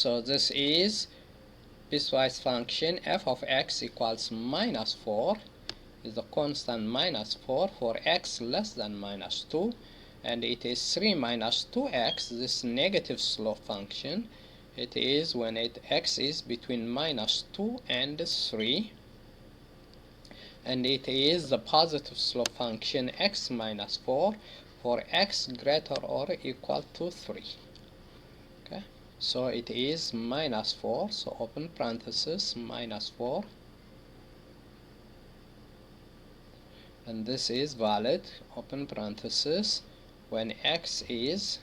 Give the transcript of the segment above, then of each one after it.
So this is piecewise function f of x equals minus 4 is the constant minus 4 for x less than minus 2, and it is 3 minus 2x, this negative slope function. It is when x is between minus 2 and 3, and it is the positive slope function x minus 4 for x greater or equal to 3. Okay, so it is minus 4, so open parenthesis minus 4, and this is valid open parenthesis when x is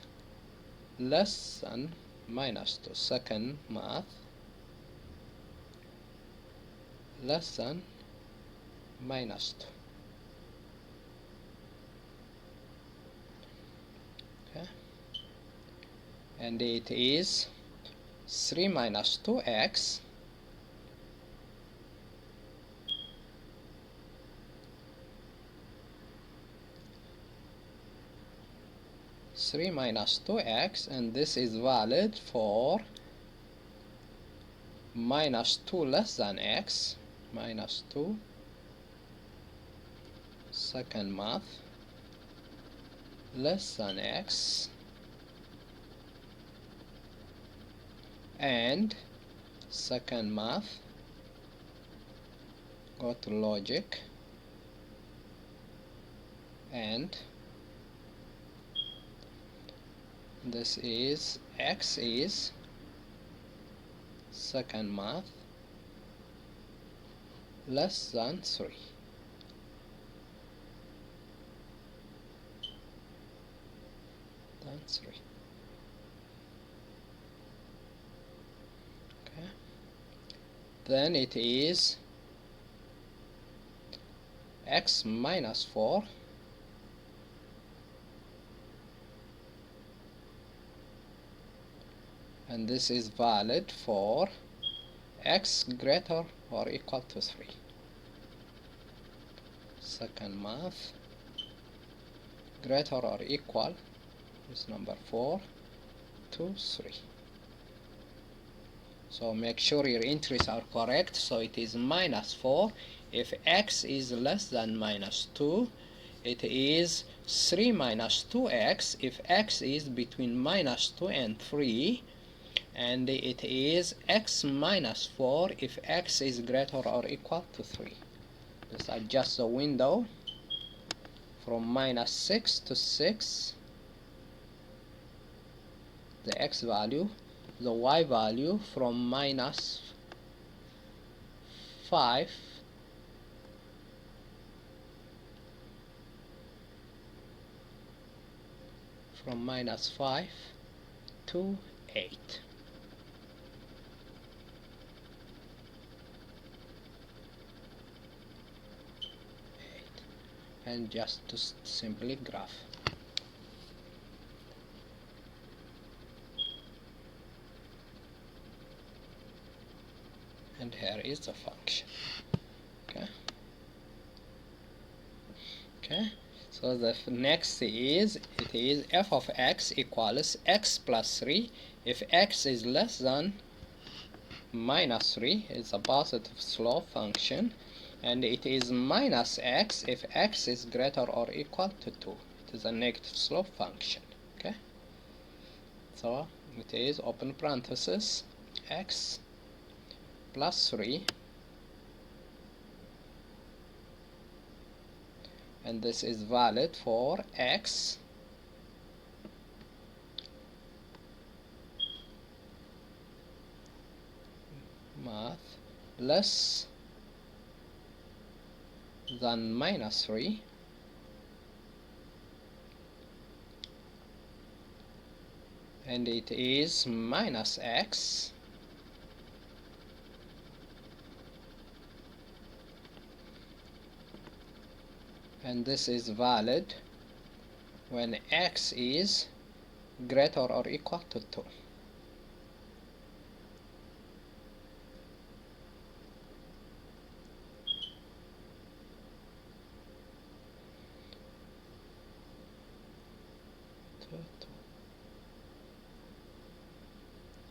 less than minus 2. Second math, less than minus 2. Okay, and it is 3 minus 2x 3 minus 2x, and this is valid for minus 2 less than x, minus 2. Second math, less than x, and second math, go to logic, and this is x is second math less than 3. Than 3. Okay. Then it is x minus 4 and this is valid for x greater or equal to 3. Second math, greater or equal is number 4 to 3. So make sure your entries are correct. So it is minus 4 if x is less than minus 2. It is 3 minus 2x if x is between minus 2 and 3. And it is x minus 4 if x is greater or equal to 3. Just adjust the window from minus 6 to 6, the x value, the y value from minus 5 from minus 5 to 8. And just to simply graph. And here is the function. Okay. Okay. So the next is, it is f of x equals x plus 3 if x is less than minus 3. It's a positive slope function. And it is minus x if x is greater or equal to 2. It is a negative slope function. Okay, so it is open parenthesis x plus 3, and this is valid for x math less than minus 3 and it is minus x and this is valid when x is greater or equal to 2.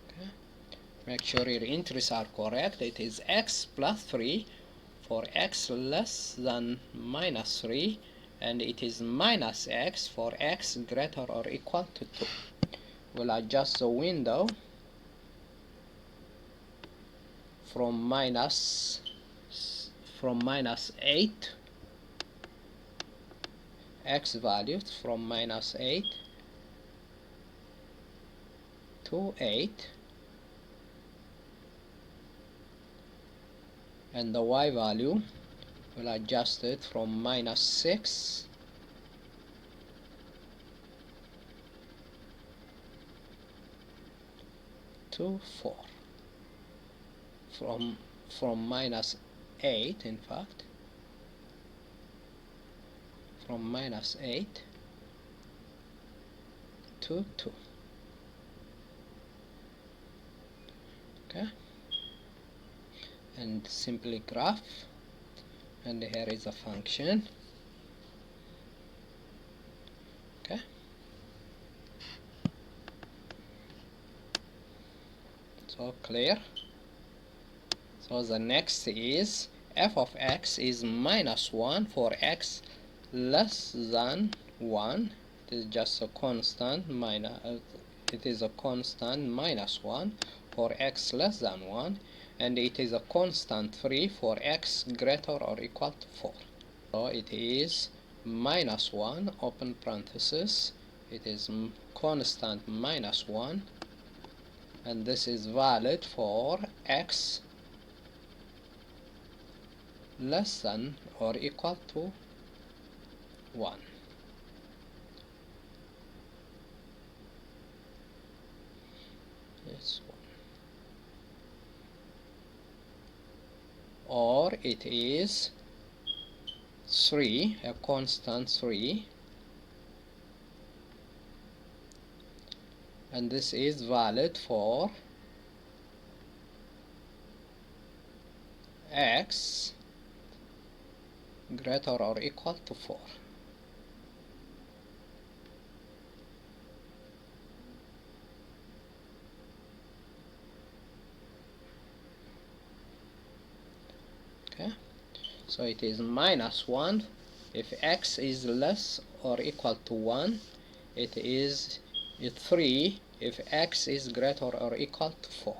Okay. Make sure your entries are correct. It is x plus 3 for x less than minus 3, and it is minus x for x greater or equal to 2. We'll adjust the window from minus 8, x values from minus 8 to 8, and the y value will adjust it from minus 6 to 4, from minus 8, in fact, from minus 8 to 2. Okay, and simply graph, and here is a function. Okay, so clear. So the next is f of x is minus 1 for x less than 1. It is just a constant minus 1 for x less than 1, and it is a constant 3 for x greater or equal to 4. So it is minus 1 open parenthesis, it is constant minus 1, and this is valid for x less than or equal to 1. This one. Or it is 3, a constant 3, and this is valid for x greater or equal to 4. Okay, so it is minus 1 if x is less or equal to 1. It is 3 if x is greater or equal to 4.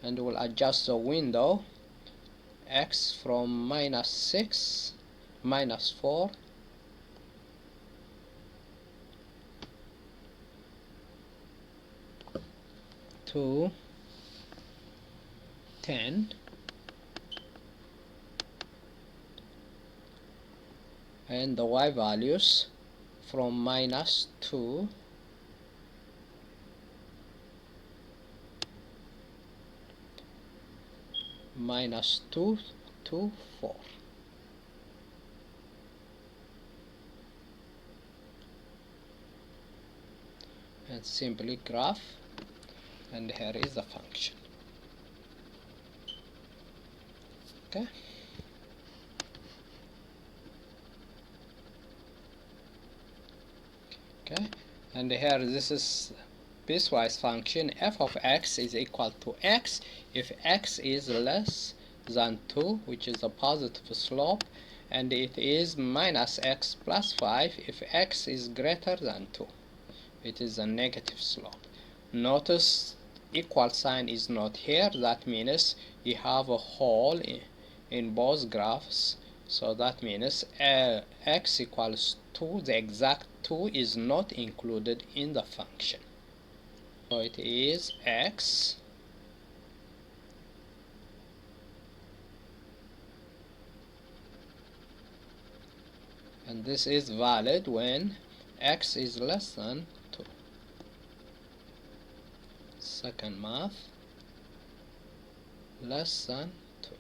And we'll adjust the window x from minus 6, minus 4 to 10, and the y values from minus 2 to 4. And simply graph, and here is the function. Okay, and here this is piecewise function. F of x is equal to x if x is less than 2, which is a positive slope, and it is minus x plus 5 if x is greater than 2. It is a negative slope. Notice equal sign is not here. That means you have a hole in both graphs. So that means x equals 2, the exact 2 is not included in the function. So it is x and this is valid when x is less than 2. Second math, less than 2.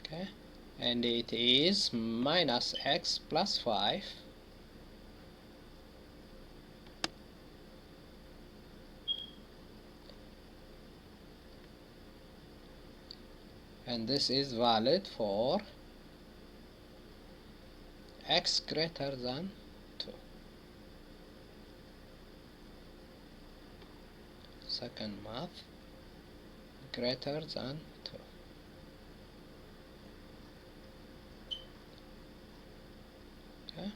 Okay, and it is minus x plus 5 and this is valid for x greater than 2. second math greater than 2. Okay,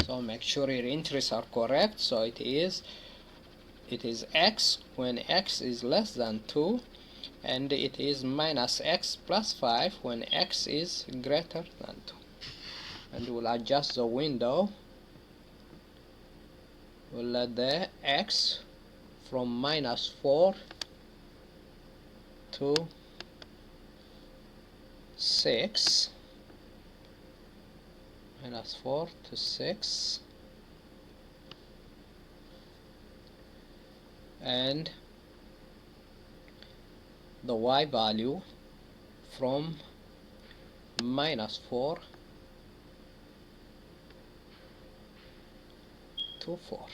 so make sure your entries are correct. So it is x when x is less than 2, and it is minus x plus 5 when x is greater than 2. And we'll adjust the window. We'll let the x from minus 4 to 6, minus 4 to 6, and the y value from minus 4 to 4.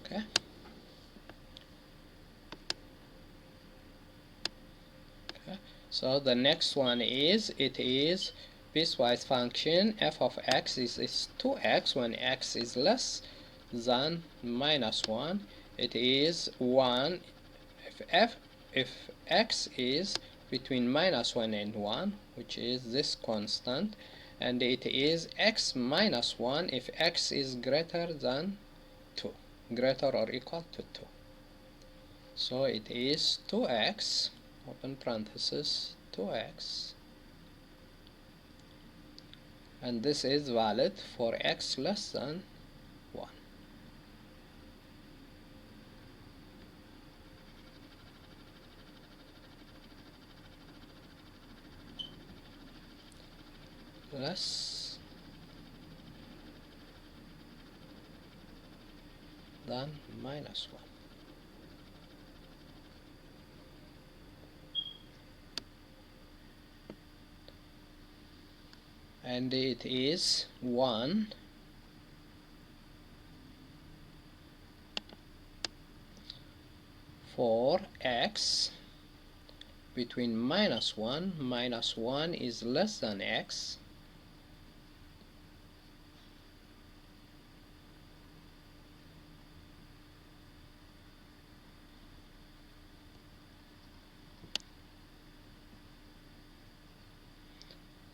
Okay. So the next one is, it is piecewise function f of x is 2x when x is less than minus 1. It is 1 if x is between minus 1 and 1, which is this constant, and it is x minus 1 if x is greater than 2, greater or equal to 2. So it is 2x, open parenthesis, 2x, and this is valid for x less than 1. Less than minus 1. And it is 1 for x between minus 1 is less than x,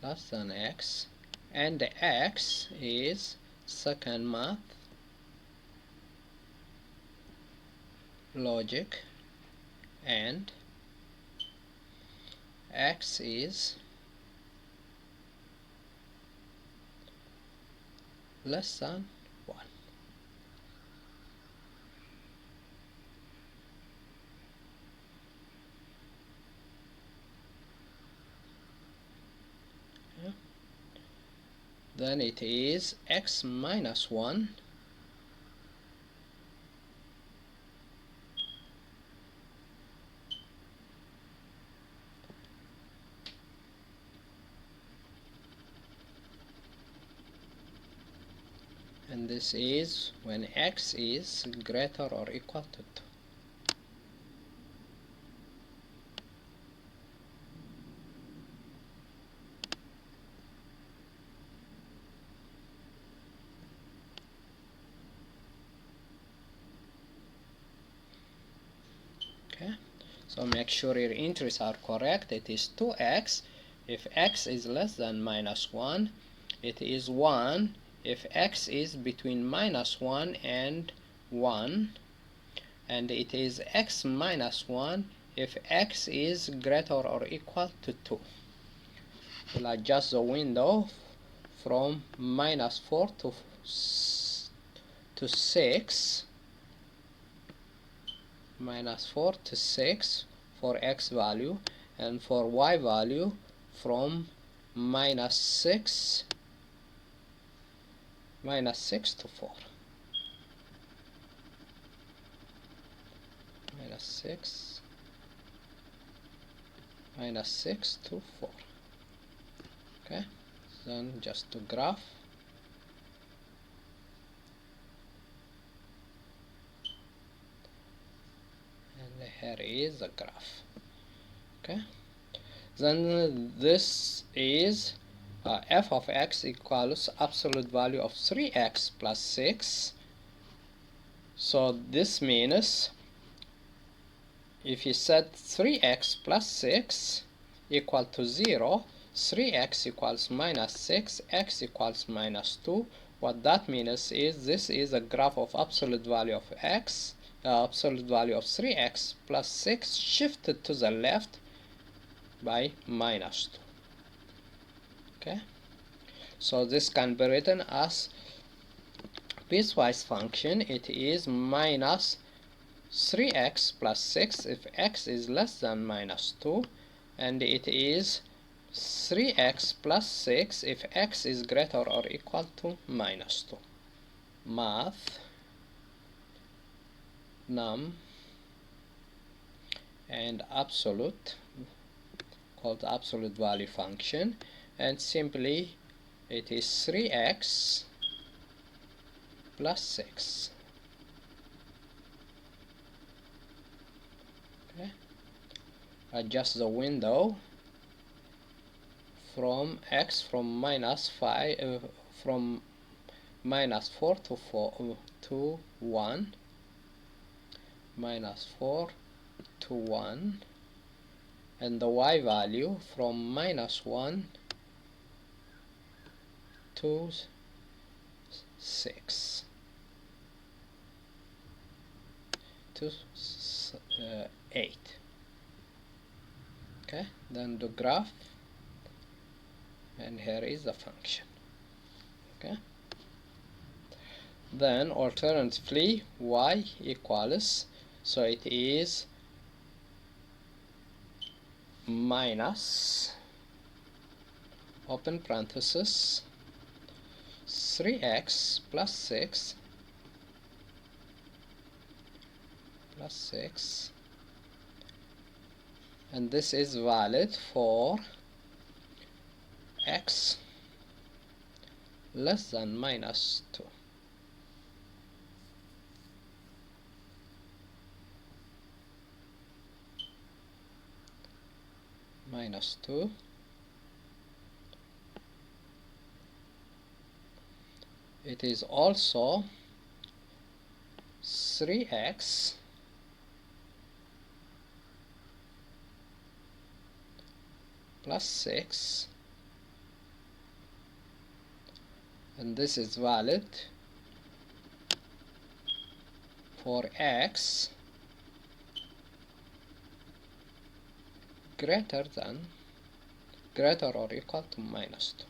less than x, and the x is second math, logic, and x is less than 1. Okay. Then it is x minus 1 and this is when x is greater or equal to 2. Okay, so make sure your entries are correct. It is 2x if x is less than minus 1. It is 1 if x is between minus 1 and 1, and it is x minus 1 if x is greater or equal to 2. We'll adjust the window from minus 4 to 6, minus 4 to 6 for x value, and for y value from minus 6 to 4. Minus 6 to 4. Okay, then just to graph. And here is the graph. Okay, then this is f of x equals absolute value of 3x plus 6. So this means if you set 3x plus 6 equal to 0, 3x equals minus 6, x equals minus 2. What that means is this is a graph of absolute value of x, absolute value of 3x plus 6 shifted to the left by minus 2. Okay, so this can be written as piecewise function. It is minus 3x plus 6 if x is less than minus 2, and it is 3x plus 6 if x is greater or equal to minus 2. Math, num, and absolute, called absolute value function, and simply it is 3x plus 6. Okay. Adjust the window from x from minus 5 from minus 4 to 1, minus 4 to 1, and the y value from minus 1 to 6 to 8. Okay, then the graph, and here is the function. Okay, then alternatively y equals, so it is minus, open parenthesis, 3x plus 6 plus 6, and this is valid for x less than minus 2. Minus 2. It is also 3x plus 6, and this is valid for x greater or equal to minus 2.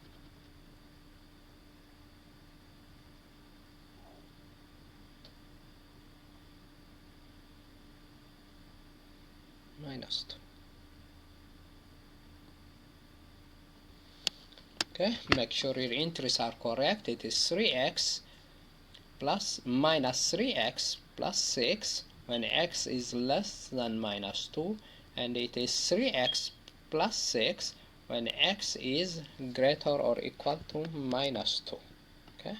Minus 2. Okay, make sure your entries are correct. It is 3x plus minus 3x plus 6 when x is less than minus 2, and it is 3x plus 6 when x is greater or equal to minus 2. Okay,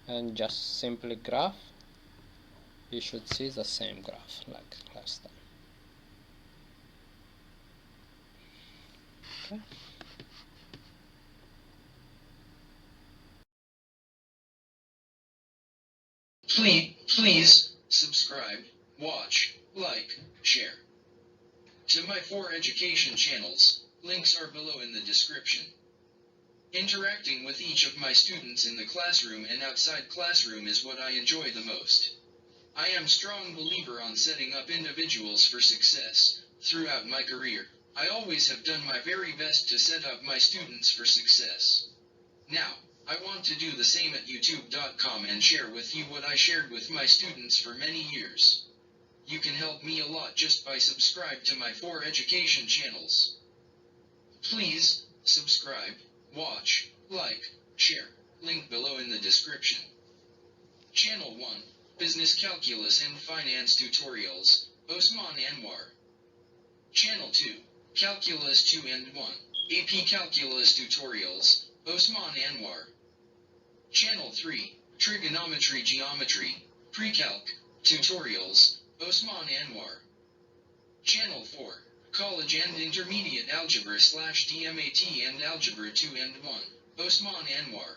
and just simply graph. You should see the same graph like last time. Okay. Please subscribe, watch, like, share to my 4 education channels. Links are below in the description. Interacting with each of my students in the classroom and outside classroom is what I enjoy the most. I am a strong believer on setting up individuals for success. Throughout my career, I always have done my very best to set up my students for success. Now, I want to do the same at youtube.com and share with you what I shared with my students for many years. You can help me a lot just by subscribe to my 4 education channels. Please, subscribe, watch, like, share, link below in the description. Channel 1, Business Calculus and Finance Tutorials, Osman Anwar. Channel 2, Calculus 2 and 1, AP Calculus Tutorials, Osman Anwar. Channel 3, Trigonometry Geometry, Pre-Calc, Tutorials, Osman Anwar. Channel 4, College and Intermediate Algebra / DMAT and Algebra 2 and 1. Osman Anwar.